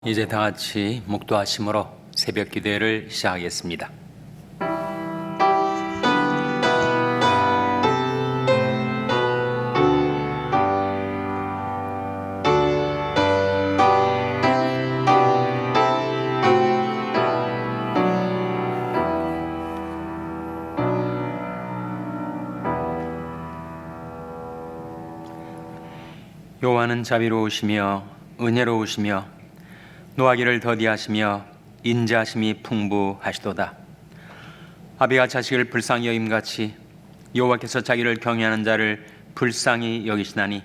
이제 다 같이 목도하심으로 새벽 기도회를 시작하겠습니다. 여호와는 자비로우시며 은혜로우시며 노하기를 더디하시며 인자하심이 풍부하시도다. 아비가 자식을 불쌍히 여김같이 여호와께서 자기를 경외하는 자를 불쌍히 여기시나니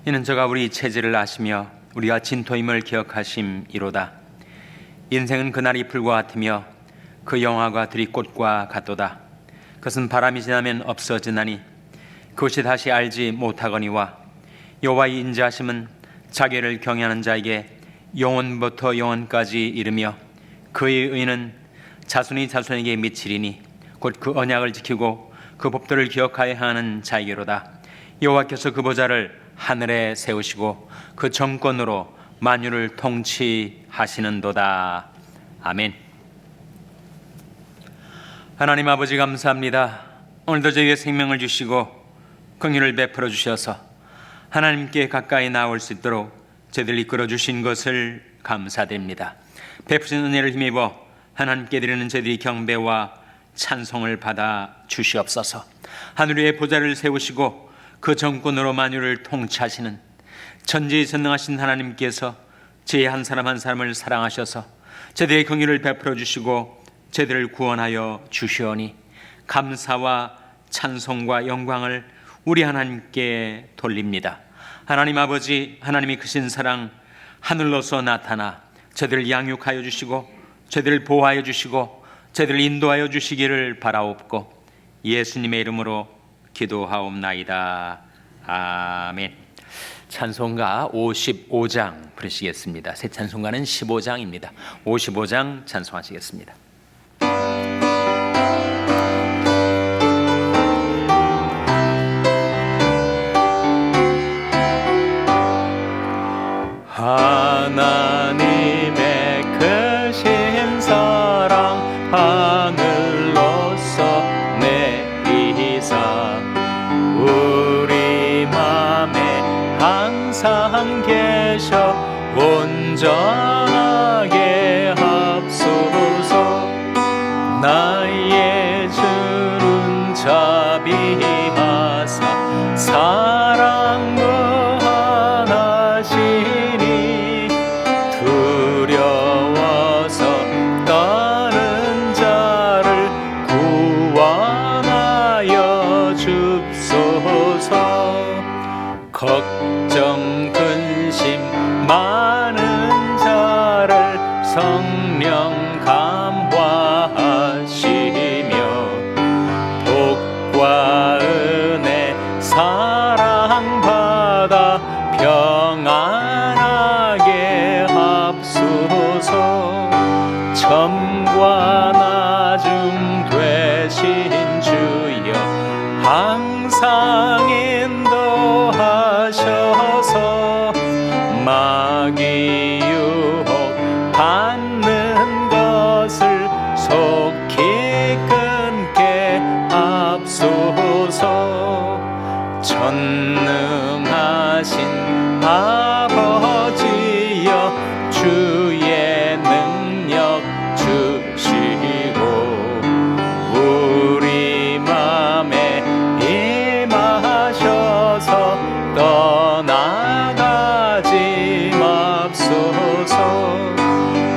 이는 저가 우리 체질을 아시며 우리가 진토임을 기억하심이로다. 인생은 그날이 풀과 같으며 그 영화가 들이꽃과 같도다. 그것은 바람이 지나면 없어지나니 그것이 다시 알지 못하거니와 여호와의 인자하심은 자기를 경외하는 자에게 영원부터 영원까지 이르며 그의 의는 자손이 자손에게 미치리니 곧 그 언약을 지키고 그 법도를 기억하여 하는 자에게로다. 여호와께서 그 보좌를 하늘에 세우시고 그 정권으로 만유를 통치하시는도다. 아멘. 하나님 아버지 감사합니다. 오늘도 저희에게 생명을 주시고 긍휼을 베풀어 주셔서 하나님께 가까이 나올 수 있도록 저희들 이끌어 주신 것을 감사드립니다. 베푸신 은혜를 힘입어 하나님께 드리는 저희들이 경배와 찬송을 받아 주시옵소서. 하늘 위에 보좌를 세우시고 그 정권으로 만유를 통치하시는 전지전능하신 하나님께서 저희 한 사람 한 사람을 사랑하셔서 저희들의 긍휼을 베풀어 주시고 저희들을 구원하여 주시오니 감사와 찬송과 영광을 우리 하나님께 돌립니다. 하나님 아버지, 하나님이 크신 사랑 하늘로서 나타나 저들을 양육하여 주시고 저들을 보호하여 주시고 저들을 인도하여 주시기를 바라옵고 예수님의 이름으로 기도하옵나이다. 아멘. 찬송가 55장 부르시겠습니다. 새 찬송가는 15장입니다. 55장 찬송하시겠습니다. 하나님의 크신 사랑 하늘로서 내리사 우리 맘에 항상 계셔 온전하게 합소서. 나의 주는 자비하사 사랑 무한하시니 두려워서 떠는 자를 구원하여 줍소서. 걱정 근심 많은 자를 성령 감화하시며 복과 은혜 사랑받아 평안하게 합소서. 점과 나중 되신 주여 항상 인도하셔서 마귀 유혹 받는 것을 속히 끊게 합소서. 전능하신 아버지여 주의 능력 주시고 우리 맘에 임하셔서 떠나가지 맙소서.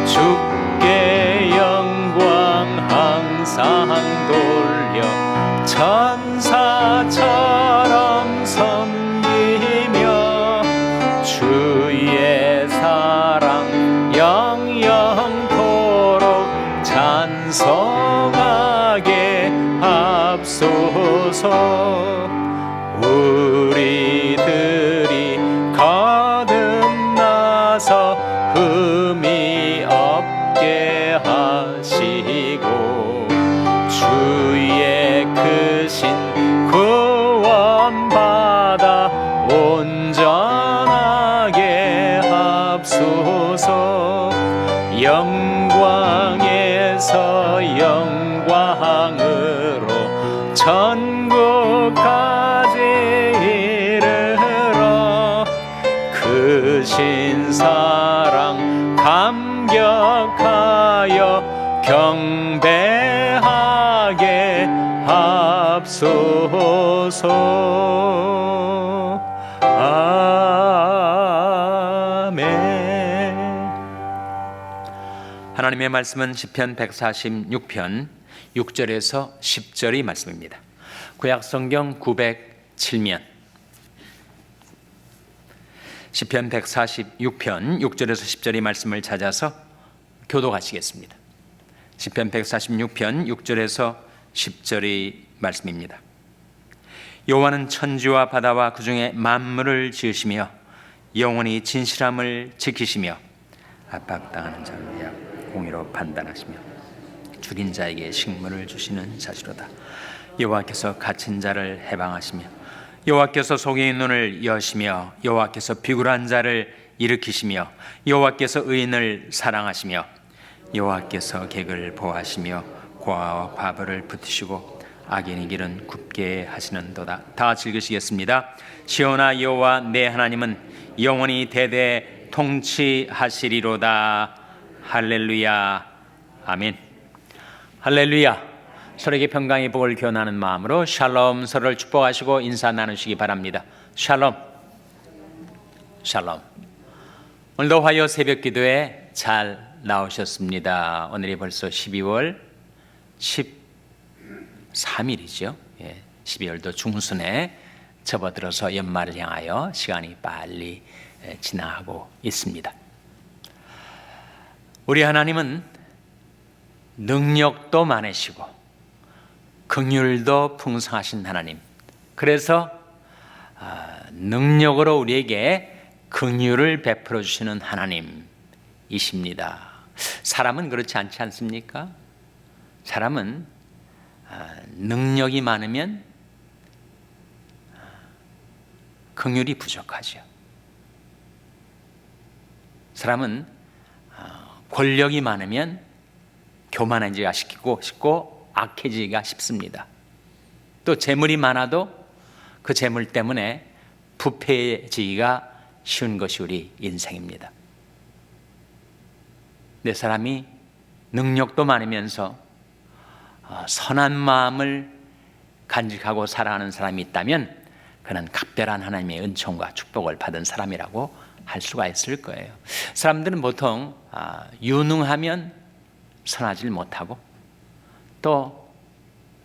주께 영광 항상 돌려 천사처럼 섬기며 주의 사랑 영영토록 찬송하게 합소서. 우리들이 거듭나서 흠이 없게 하시고 주의 크신 구원받아 온전하게 합소서. 영광에서 영광으로 천국까지 이르러 크신 사랑 감격하여 경배하게 합소서. 아멘. 하나님의 말씀은 시편 146편 6절에서 10절의 말씀입니다. 구약성경 907면 시편 146편 6절에서 10절의 말씀을 찾아서 교독하시겠습니다. 시편 146편 6절에서 10절의 말씀입니다. 여호와는 천지와 바다와 그 중에 만물을 지으시며 영원히 진실함을 지키시며 압박당하는 자를 위하여 공의로 판단하시며 줄인 자에게 식물을 주시는 자시로다. 여호와께서 갇힌 자를 해방하시며 여호와께서 속에 있는 눈을 여시며 여호와께서 비굴한 자를 일으키시며 여호와께서 의인을 사랑하시며 여호와께서 객을 보호하시며 고아와 과부를 붙이시고 악인의 길은 굽게 하시는도다. 다 읽으시겠습니다. 시온아 여호와 내 하나님은 영원히 대대 통치하시리로다. 할렐루야. 아멘. 할렐루야. 서로에게 평강의 복을 교환하는 마음으로 샬롬, 서로를 축복하시고 인사 나누시기 바랍니다. 샬롬. 샬롬. 오늘도 화요 새벽 기도에 잘 나오셨습니다. 오늘이 벌써 12월 13일이죠. 12월도 중순에 접어들어서 연말을 향하여 시간이 빨리 지나가고 있습니다. 우리 하나님은 능력도 많으시고 긍휼도 풍성하신 하나님. 그래서 능력으로 우리에게 긍휼을 베풀어 주시는 하나님이십니다. 사람은 그렇지 않지 않습니까? 사람은 능력이 많으면 긍휼이 부족하죠. 사람은 권력이 많으면 교만해지기가 쉽고 악해지기가 쉽습니다. 또 재물이 많아도 그 재물 때문에 부패해지기가 쉬운 것이 우리 인생입니다. 내 사람이 능력도 많으면서 선한 마음을 간직하고 살아가는 사람이 있다면 그는 각별한 하나님의 은총과 축복을 받은 사람이라고 할 수가 있을 거예요. 사람들은 보통 유능하면 선하지 못하고 또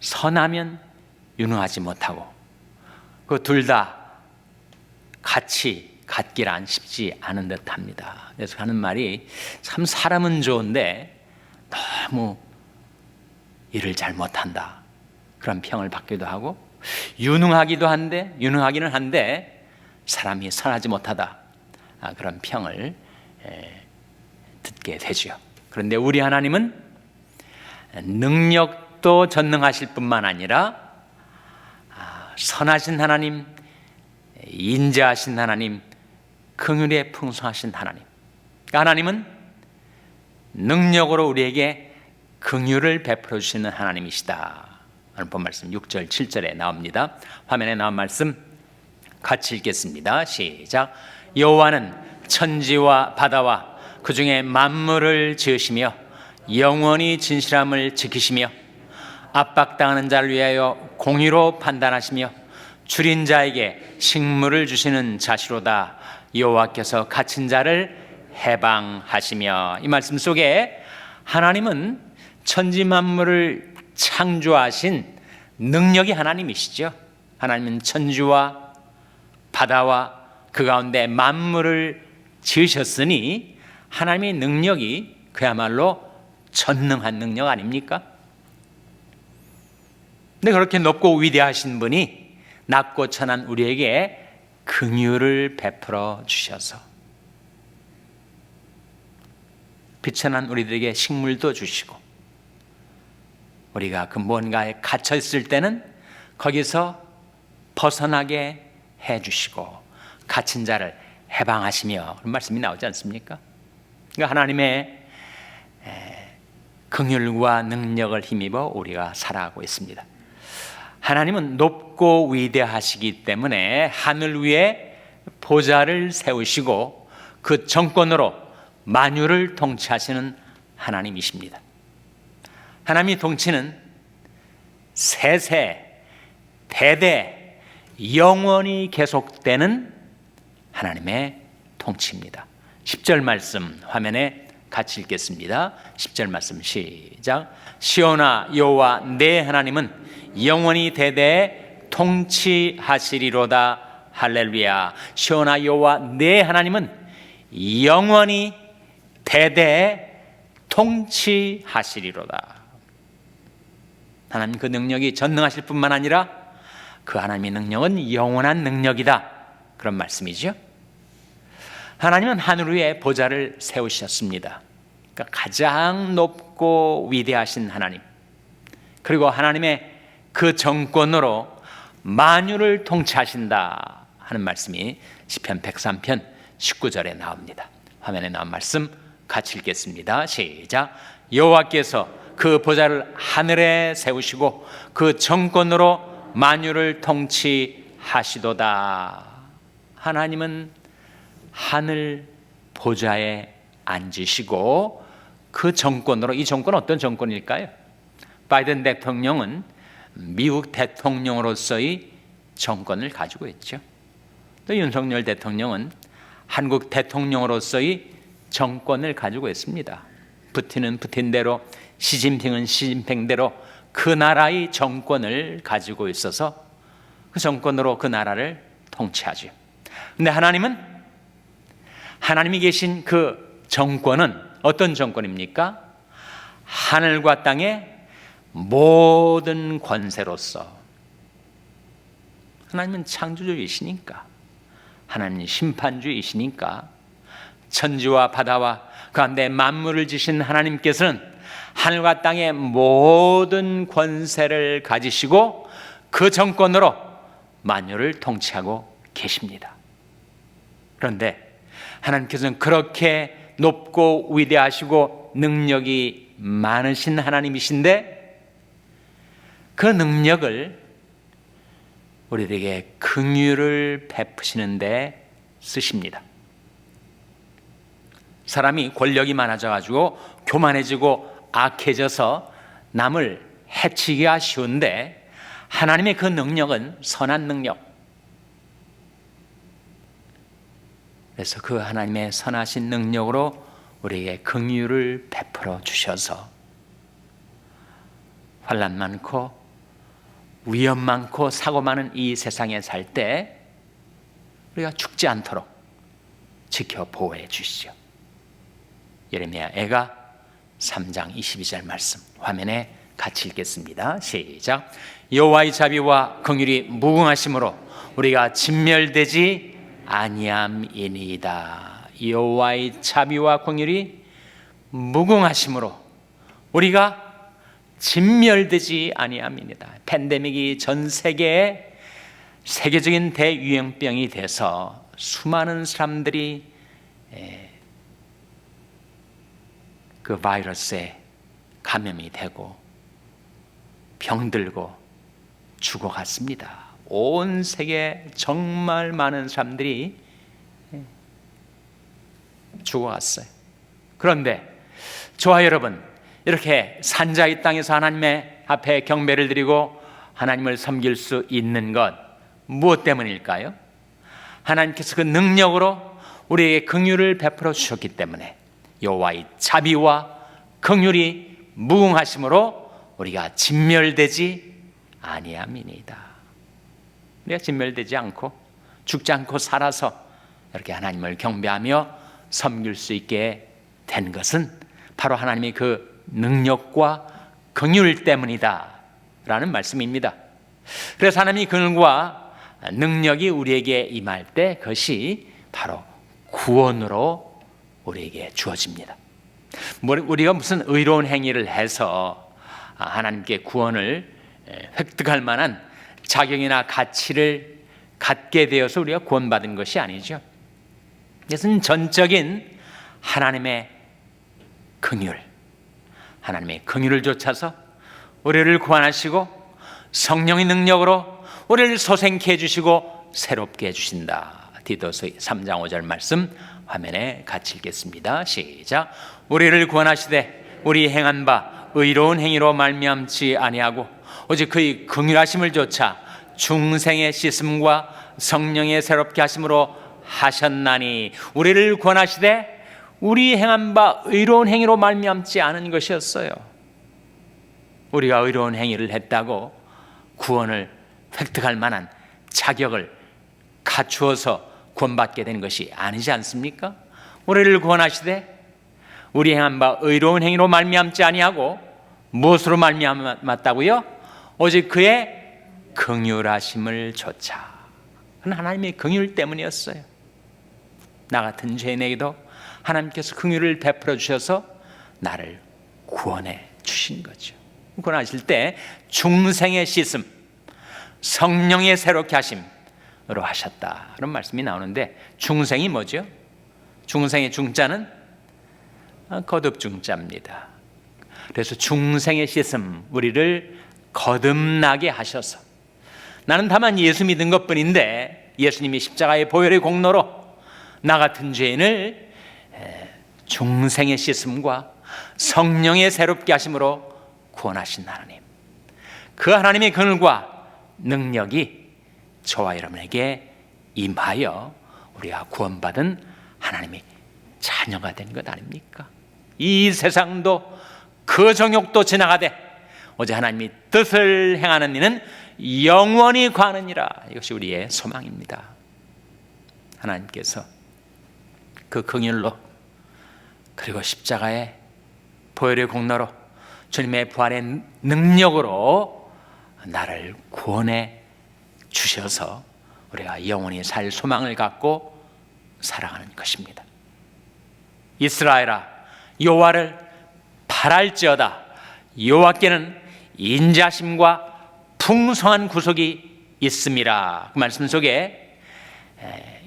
선하면 유능하지 못하고 그 둘 다 같이 갖기란 쉽지 않은 듯합니다. 그래서 하는 말이 참 사람은 좋은데 너무 일을 잘 못한다 그런 평을 받기도 하고 유능하기는 한데 사람이 선하지 못하다 그런 평을 듣게 되죠. 그런데 우리 하나님은 능력도 전능하실 뿐만 아니라 선하신 하나님, 인자하신 하나님, 긍휼에 풍성하신 하나님. 하나님은 능력으로 우리에게 긍휼을 베풀어 주시는 하나님이시다. 오늘 본 말씀 6절, 7절에 나옵니다. 화면에 나온 말씀 같이 읽겠습니다. 시작. 여호와는 천지와 바다와 그 중에 만물을 지으시며 영원히 진실함을 지키시며 압박당하는 자를 위하여 공의로 판단하시며 줄인 자에게 식물을 주시는 자시로다. 여호와께서 갇힌 자를 해방하시며. 이 말씀 속에 하나님은 천지 만물을 창조하신 능력이 하나님이시죠. 하나님은 천지와 바다와 그 가운데 만물을 지으셨으니 하나님의 능력이 그야말로 전능한 능력 아닙니까? 근데 그렇게 높고 위대하신 분이 낮고 천한 우리에게 긍휼을 베풀어 주셔서 비천한 우리들에게 식물도 주시고 우리가 그 뭔가에 갇혀 있을 때는 거기서 벗어나게 해주시고 갇힌 자를 해방하시며 그런 말씀이 나오지 않습니까? 그러니까 하나님의 긍휼과 능력을 힘입어 우리가 살아가고 있습니다. 하나님은 높고 위대하시기 때문에 하늘 위에 보좌를 세우시고 그 정권으로 만유를 통치하시는 하나님이십니다. 하나님의 통치는 세세 대대 영원히 계속되는 하나님의 통치입니다. 10절 말씀 화면에 같이 읽겠습니다. 10절 말씀 시작. 시온아 여호와 내 하나님은 영원히 대대 통치하시리로다. 할렐루야. 시온아 여호와 내 하나님은 영원히 대대 통치하시리로다. 하나님 그 능력이 전능하실 뿐만 아니라 그 하나님의 능력은 영원한 능력이다. 그런 말씀이죠. 하나님은 하늘 위에 보좌를 세우셨습니다. 그러니까 가장 높고 위대하신 하나님, 그리고 하나님의 그 정권으로 만유를 통치하신다 하는 말씀이 시편 103편 19절에 나옵니다. 화면에 나온 말씀 같이 읽겠습니다. 시작. 여호와께서 그 보좌를 하늘에 세우시고 그 정권으로 만유를 통치하시도다. 하나님은 하늘 보좌에 앉으시고 그 정권으로, 이 정권은 어떤 정권일까요? 바이든 대통령은 미국 대통령으로서의 정권을 가지고 있죠. 또 윤석열 대통령은 한국 대통령으로서의 정권을 가지고 있습니다. 푸틴은 푸틴대로, 시진핑은 시진핑대로 그 나라의 정권을 가지고 있어서 그 정권으로 그 나라를 통치하죠. 그런데 하나님이 계신 그 정권은 어떤 정권입니까? 하늘과 땅의 모든 권세로서. 하나님은 창조주이시니까, 하나님은 심판주이시니까, 천지와 바다와 그 가운데 만물을 지신 하나님께서는 하늘과 땅의 모든 권세를 가지시고 그 정권으로 만유를 통치하고 계십니다. 그런데 하나님께서는 그렇게 높고 위대하시고 능력이 많으신 하나님이신데 그 능력을 우리에게 긍휼을 베푸시는 데 쓰십니다. 사람이 권력이 많아져가지고 교만해지고 악해져서 남을 해치기가 쉬운데 하나님의 그 능력은 선한 능력. 그래서 그 하나님의 선하신 능력으로 우리에게 긍휼을 베풀어 주셔서 환난 많고 위험 많고 사고 많은 이 세상에 살 때 우리가 죽지 않도록 지켜 보호해 주시죠. 예레미야 애가 3장 22절 말씀 화면에 같이 읽겠습니다. 시작. 여호와의 자비와 긍휼이 무궁하심으로 우리가 진멸되지 아니함이니이다. 여호와의 자비와 긍휼이 무궁하심으로 우리가 진멸되지 아니함이니이다. 팬데믹이 전 세계에 세계적인 대유행병이 돼서 수많은 사람들이 그 바이러스에 감염이 되고 병들고 죽어갔습니다. 온 세계 정말 많은 사람들이 죽어갔어요. 그런데 저와 여러분, 이렇게 산자의 땅에서 하나님의 앞에 경배를 드리고 하나님을 섬길 수 있는 것 무엇 때문일까요? 하나님께서 그 능력으로 우리에게 긍휼을 베풀어 주셨기 때문에, 여호와의 자비와 긍휼이 무궁하심으로 우리가 진멸되지 아니함이니이다. 우리가 진멸되지 않고 죽지 않고 살아서 이렇게 하나님을 경배하며 섬길 수 있게 된 것은 바로 하나님의 그 능력과 긍휼 때문이다 라는 말씀입니다. 그래서 하나님의 긍휼과 능력이 우리에게 임할 때 그것이 바로 구원으로 우리에게 주어집니다. 우리가 무슨 의로운 행위를 해서 하나님께 구원을 획득할 만한 자격이나 가치를 갖게 되어서 우리가 구원받은 것이 아니죠. 이것은 전적인 하나님의 긍휼, 하나님의 긍휼을 좇아서 우리를 구원하시고 성령의 능력으로 우리를 소생케 해주시고 새롭게 해주신다. 디도서 3장 5절 말씀 화면에 같이 읽겠습니다. 시작. 우리를 구원하시되 우리 행한 바 의로운 행위로 말미암지 아니하고 오직 그의 긍휼하심을 좇아 중생의 씻음과 성령의 새롭게 하심으로 하셨나니. 우리를 구원하시되 우리 행한 바 의로운 행위로 말미암지 않은 것이었어요. 우리가 의로운 행위를 했다고 구원을 획득할 만한 자격을 갖추어서 구원받게 된 것이 아니지 않습니까? 우리를 구원하시되 우리 행한 바 의로운 행위로 말미암지 아니하고 무엇으로 말미암았다고요? 오직 그의 긍휼하심을 좇아. 그건 하나님의 긍휼 때문이었어요. 나 같은 죄인에게도 하나님께서 긍휼을 베풀어 주셔서 나를 구원해 주신 거죠. 구원하실 때 중생의 씻음, 성령의 새롭게 하심으로 하셨다 그런 말씀이 나오는데, 중생이 뭐죠? 중생의 중자는 거듭 중자입니다. 그래서 중생의 씻음, 우리를 거듭나게 하셔서, 나는 다만 예수 믿은 것뿐인데 예수님이 십자가의 보혈의 공로로 나 같은 죄인을 중생의 씻음과 성령의 새롭게 하심으로 구원하신 하나님, 그 하나님의 긍휼과 능력이 저와 여러분에게 임하여 우리가 구원받은 하나님의 자녀가 된 것 아닙니까? 이 세상도 그 정욕도 지나가되 오직 하나님이 뜻을 행하는 이는 영원히 가느니라. 이것이 우리의 소망입니다. 하나님께서 그 긍휼로 그리고 십자가의 보혈의 공로로 주님의 부활의 능력으로 나를 구원해 주셔서 우리가 영원히 살 소망을 갖고 살아가는 것입니다. 이스라엘아, 여호와를 바랄지어다. 여호와께는 인자심과 풍성한 구속이 있음이라. 그 말씀 속에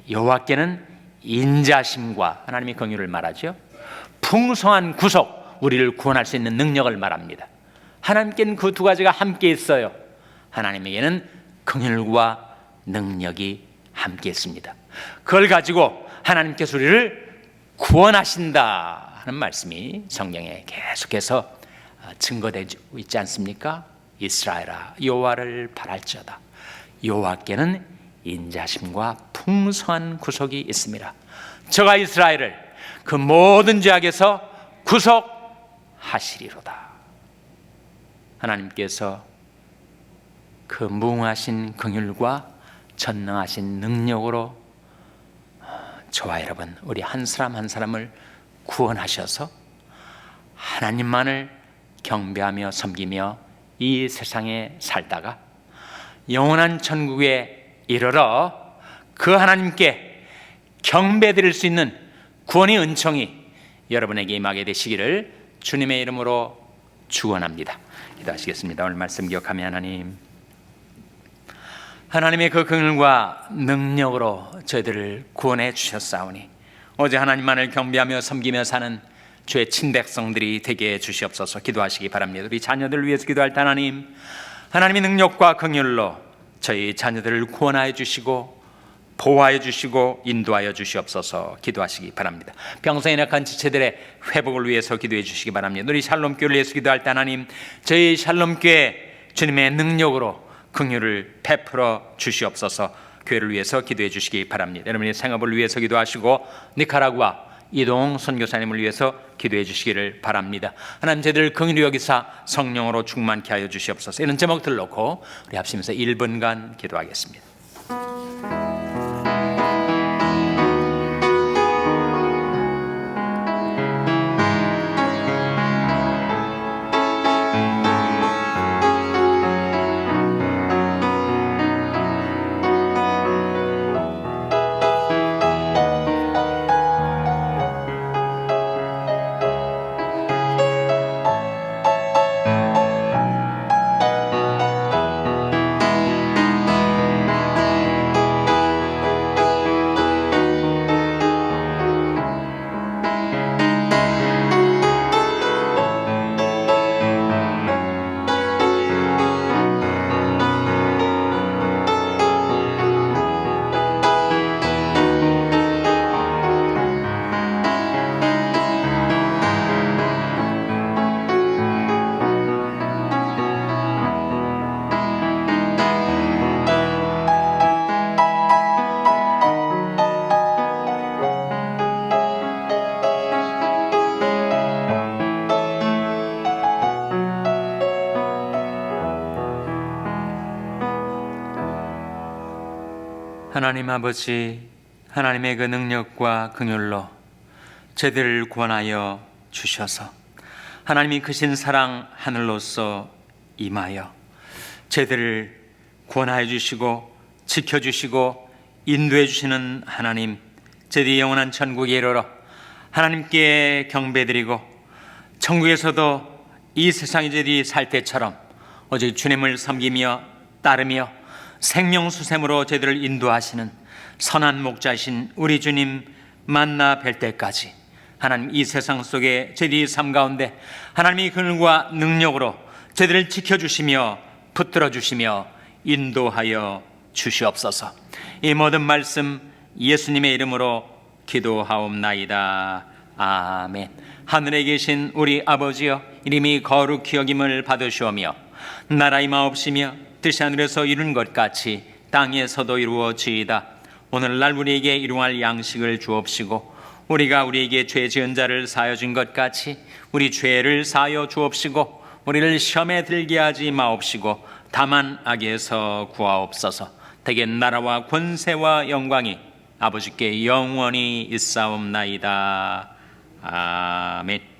여호와께는 인자심과, 하나님의 긍휼을 말하죠, 풍성한 구속, 우리를 구원할 수 있는 능력을 말합니다. 하나님께는 그 두 가지가 함께 있어요. 하나님에게는 긍휼과 능력이 함께 있습니다. 그걸 가지고 하나님께서 우리를 구원하신다 하는 말씀이 성경에 계속해서 증거되고 있지 않습니까? 이스라엘아, 여호와를 바랄지어다. 여호와께는 인자심과 풍성한 구속이 있습니다. 저가 이스라엘을 그 모든 죄악에서 구속하시리로다. 하나님께서 그 무궁하신 긍휼과 전능하신 능력으로 저와 여러분, 우리 한 사람 한 사람을 구원하셔서 하나님만을 경배하며 섬기며 이 세상에 살다가 영원한 천국에 이르러 그 하나님께 경배드릴 수 있는 구원의 은총이 여러분에게 임하게 되시기를 주님의 이름으로 축원합니다. 기도하시겠습니다. 오늘 말씀 기억하며 하나님의 그 긍휼과 능력으로 저희들을 구원해 주셨사오니 오직 하나님만을 경배하며 섬기며 사는 주의 친백성들이 되게 해 주시옵소서. 기도하시기 바랍니다. 우리 자녀들을 위해서 기도할 때 하나님의 능력과 긍휼로 저희 자녀들을 구원하여 주시고 보호하여 주시고 인도하여 주시옵소서. 기도하시기 바랍니다. 평생에 낙한 지체들의 회복을 위해서 기도해 주시기 바랍니다. 우리 샬롬교회를 위해서 기도할 때 저희 샬롬교회 주님의 능력으로 긍휼을 베풀어 주시옵소서. 교회를 위해서 기도해 주시기 바랍니다. 여러분의 생업을 위해서 기도하시고 니카라구아 이동 선교사님을 위해서 기도해 주시기를 바랍니다. 하나님, 저희들 긍휼히 여기사 성령으로 충만케 하여 주시옵소서. 이런 제목들 놓고 우리 합심해서 1분간 기도하겠습니다. 하나님 아버지, 하나님의 그 능력과 긍휼로 저희들을 구원하여 주셔서 하나님이 크신 사랑 하늘로서 임하여 저희들을 구원하여 주시고 지켜주시고 인도해 주시는 하나님, 저희들이 영원한 천국에 이르러 하나님께 경배드리고 천국에서도 이 세상에 저희들이 살 때처럼 오직 주님을 섬기며 따르며 생명수샘으로 저희들을 인도하시는 선한 목자이신 우리 주님 만나 뵐 때까지 하나님, 이 세상 속에 저희들이 삶 가운데 하나님의 긍휼과 능력으로 저희들을 지켜주시며 붙들어 주시며 인도하여 주시옵소서. 이 모든 말씀 예수님의 이름으로 기도하옵나이다. 아멘. 하늘에 계신 우리 아버지여, 이름이 거룩히 여김을 받으시오며 나라 임하옵시며 뜻이 하늘에서 이룬 것 같이 땅에서도 이루어지이다. 오늘날 우리에게 일용할 양식을 주옵시고 우리가 우리에게 죄 지은 자를 사하여 준 것 같이 우리 죄를 사하여 주옵시고 우리를 시험에 들게 하지 마옵시고 다만 악에서 구하옵소서. 대개 나라와 권세와 영광이 아버지께 영원히 있사옵나이다. 아멘.